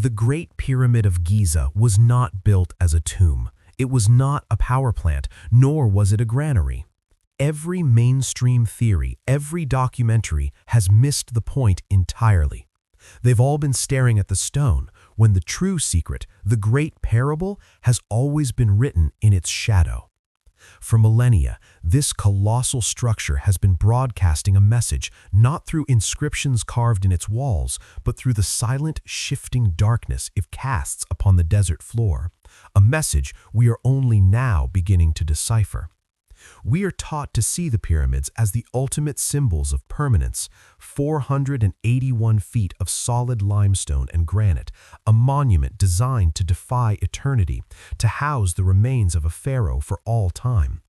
The Great Pyramid of Giza was not built as a tomb. It was not a power plant, nor was it a granary. Every mainstream theory, every documentary has missed the point entirely. They've all been staring at the stone, when the true secret, the great parable, has always been written in its shadow. For millennia, this colossal structure has been broadcasting a message not through inscriptions carved in its walls, but through the silent, shifting darkness it casts upon the desert floor, a message we are only now beginning to decipher. We are taught to see the pyramids as the ultimate symbols of permanence, 481 feet of solid limestone and granite, a monument designed to defy eternity, to house the remains of a pharaoh for all time.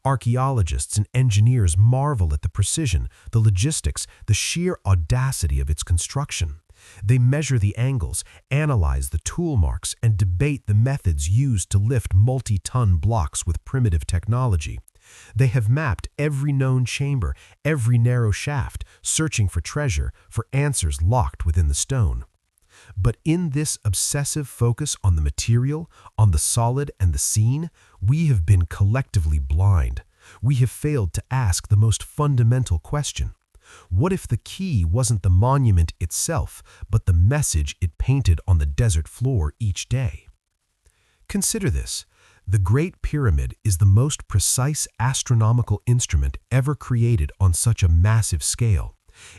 Archaeologists and engineers marvel at the precision, the logistics, the sheer audacity of its construction. They measure the angles, analyze the tool marks, and debate the methods used to lift multi-ton blocks with primitive technology. They have mapped every known chamber, every narrow shaft, searching for treasure, for answers locked within the stone. But in this obsessive focus on the material, on the solid and the seen, we have been collectively blind. We have failed to ask the most fundamental question. What if the key wasn't the monument itself, but the message it painted on the desert floor each day? Consider this. The Great Pyramid is the most precise astronomical instrument ever created on such a massive scale.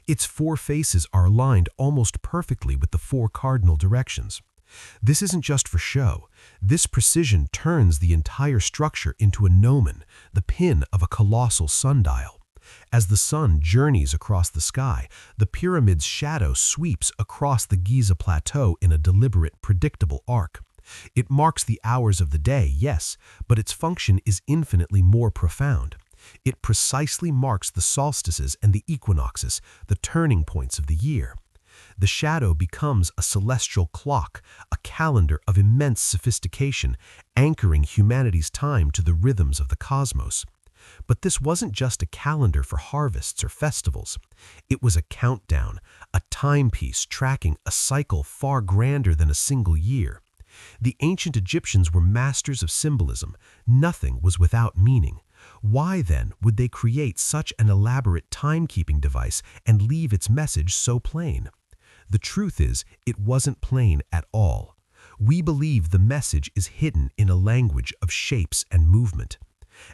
Its four faces are aligned almost perfectly with the four cardinal directions. This isn't just for show. This precision turns the entire structure into a gnomon, the pin of a colossal sundial. As the sun journeys across the sky, the pyramid's shadow sweeps across the Giza plateau in a deliberate, predictable arc. It marks the hours of the day, yes, but its function is infinitely more profound. It precisely marks the solstices and the equinoxes, the turning points of the year. The shadow becomes a celestial clock, a calendar of immense sophistication, anchoring humanity's time to the rhythms of the cosmos. But this wasn't just a calendar for harvests or festivals. It was a countdown, a timepiece tracking a cycle far grander than a single year. The ancient Egyptians were masters of symbolism. Nothing was without meaning. Why then would they create such an elaborate timekeeping device and leave its message so plain? The truth is, it wasn't plain at all. We believe the message is hidden in a language of shapes and movement.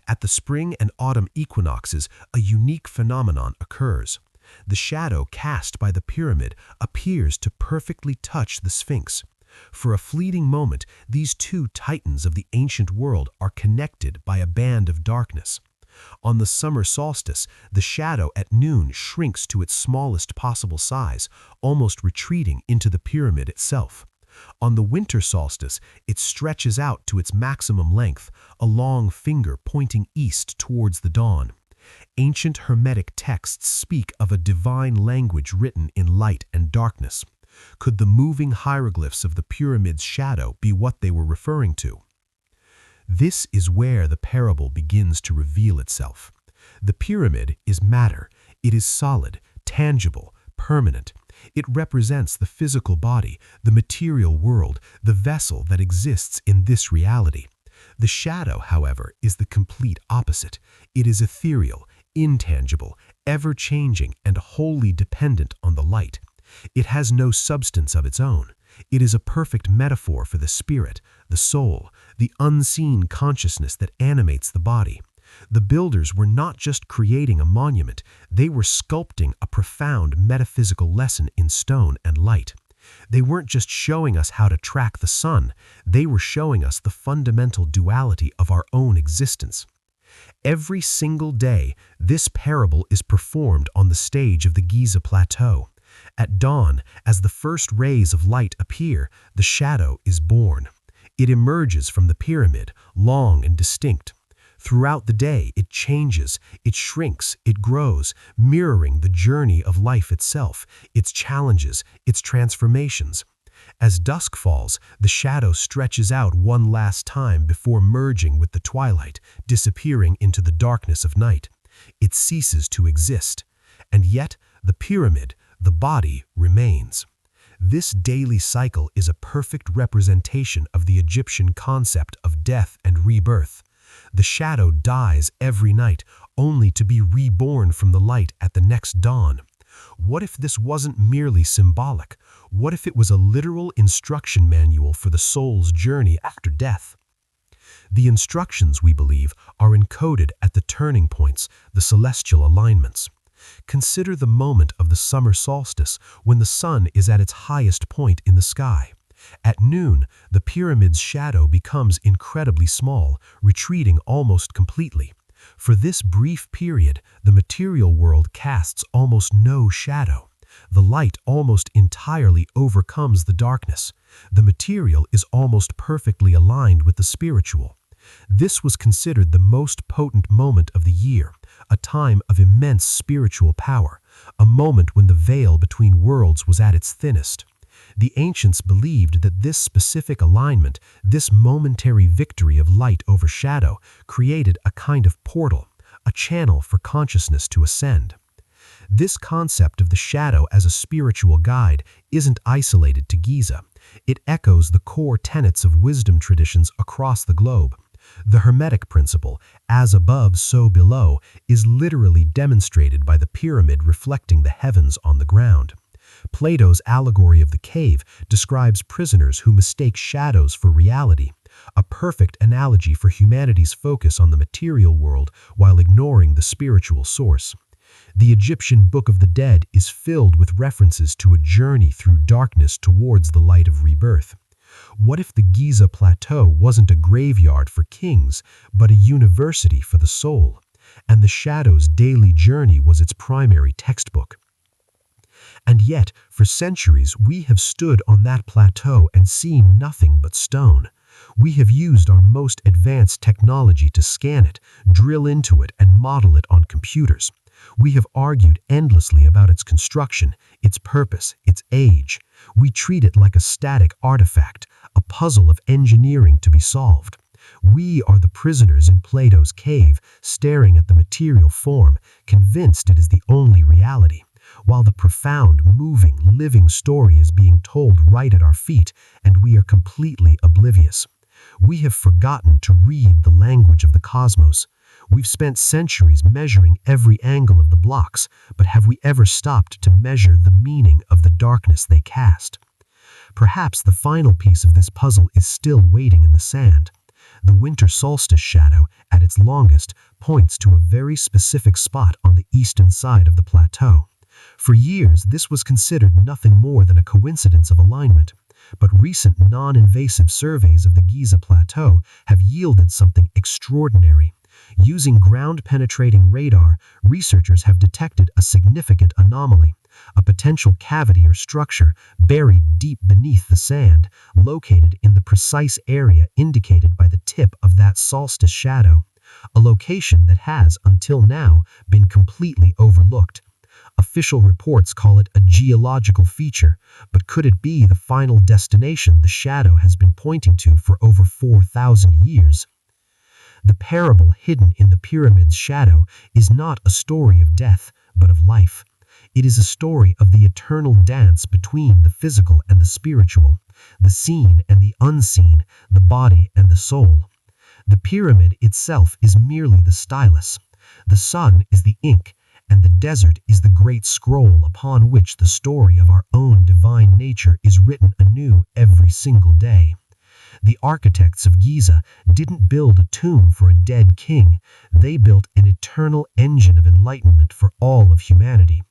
At the spring and autumn equinoxes, a unique phenomenon occurs. The shadow cast by the pyramid appears to perfectly touch the Sphinx. For a fleeting moment, these two titans of the ancient world are connected by a band of darkness. On the summer solstice, the shadow at noon shrinks to its smallest possible size, almost retreating into the pyramid itself. On the winter solstice, it stretches out to its maximum length, a long finger pointing east towards the dawn. Ancient Hermetic texts speak of a divine language written in light and darkness. Could the moving hieroglyphs of the pyramid's shadow be what they were referring to? This is where the parable begins to reveal itself. The pyramid is matter. It is solid, tangible, permanent. It represents the physical body, the material world, the vessel that exists in this reality. The shadow, however, is the complete opposite. It is ethereal, intangible, ever-changing, and wholly dependent on the light. It has no substance of its own. It is a perfect metaphor for the spirit, the soul, the unseen consciousness that animates the body. The builders were not just creating a monument, they were sculpting a profound metaphysical lesson in stone and light. They weren't just showing us how to track the sun, they were showing us the fundamental duality of our own existence. Every single day, this parable is performed on the stage of the Giza plateau. At dawn, as the first rays of light appear, the shadow is born. It emerges from the pyramid, long and distinct. Throughout the day, it changes, it shrinks, it grows, mirroring the journey of life itself, its challenges, its transformations. As dusk falls, the shadow stretches out one last time before merging with the twilight, disappearing into the darkness of night. It ceases to exist. And yet, the pyramid, the body, remains. This daily cycle is a perfect representation of the Egyptian concept of death and rebirth. The shadow dies every night, only to be reborn from the light at the next dawn. What if this wasn't merely symbolic? What if it was a literal instruction manual for the soul's journey after death? The instructions, we believe, are encoded at the turning points, the celestial alignments. Consider the moment of the summer solstice when the sun is at its highest point in the sky. At noon, the pyramid's shadow becomes incredibly small, retreating almost completely. For this brief period, the material world casts almost no shadow. The light almost entirely overcomes the darkness. The material is almost perfectly aligned with the spiritual. This was considered the most potent moment of the year, a time of immense spiritual power, a moment when the veil between worlds was at its thinnest. The ancients believed that this specific alignment, this momentary victory of light over shadow, created a kind of portal, a channel for consciousness to ascend. This concept of the shadow as a spiritual guide isn't isolated to Giza. It echoes the core tenets of wisdom traditions across the globe. The Hermetic principle, as above, so below, is literally demonstrated by the pyramid reflecting the heavens on the ground. Plato's allegory of the cave describes prisoners who mistake shadows for reality, a perfect analogy for humanity's focus on the material world while ignoring the spiritual source. The Egyptian Book of the Dead is filled with references to a journey through darkness towards the light of rebirth. What if the Giza Plateau wasn't a graveyard for kings, but a university for the soul, and the shadow's daily journey was its primary textbook? And yet, for centuries, we have stood on that plateau and seen nothing but stone. We have used our most advanced technology to scan it, drill into it, and model it on computers. We have argued endlessly about its construction, its purpose, its age. We treat it like a static artifact, a puzzle of engineering to be solved. We are the prisoners in Plato's cave, staring at the material form, convinced it is the only reality, while the profound, moving, living story is being told right at our feet, and we are completely oblivious. We have forgotten to read the language of the cosmos. We've spent centuries measuring every angle of the blocks, but have we ever stopped to measure the meaning of the darkness they cast? Perhaps the final piece of this puzzle is still waiting in the sand. The winter solstice shadow, at its longest, points to a very specific spot on the eastern side of the plateau. For years, this was considered nothing more than a coincidence of alignment, but recent non-invasive surveys of the Giza Plateau have yielded something extraordinary. Using ground-penetrating radar, researchers have detected a significant anomaly, a potential cavity or structure buried deep beneath the sand, located in the precise area indicated by the tip of that solstice shadow, a location that has, until now, been completely overlooked. Official reports call it a geological feature, but could it be the final destination the shadow has been pointing to for over 4,000 years? The parable hidden in the pyramid's shadow is not a story of death, but of life. It is a story of the eternal dance between the physical and the spiritual, the seen and the unseen, the body and the soul. The pyramid itself is merely the stylus. The sun is the ink, and the desert is the great scroll upon which the story of our own divine nature is written anew every single day. The architects of Giza didn't build a tomb for a dead king. They built an eternal engine of enlightenment for all of humanity.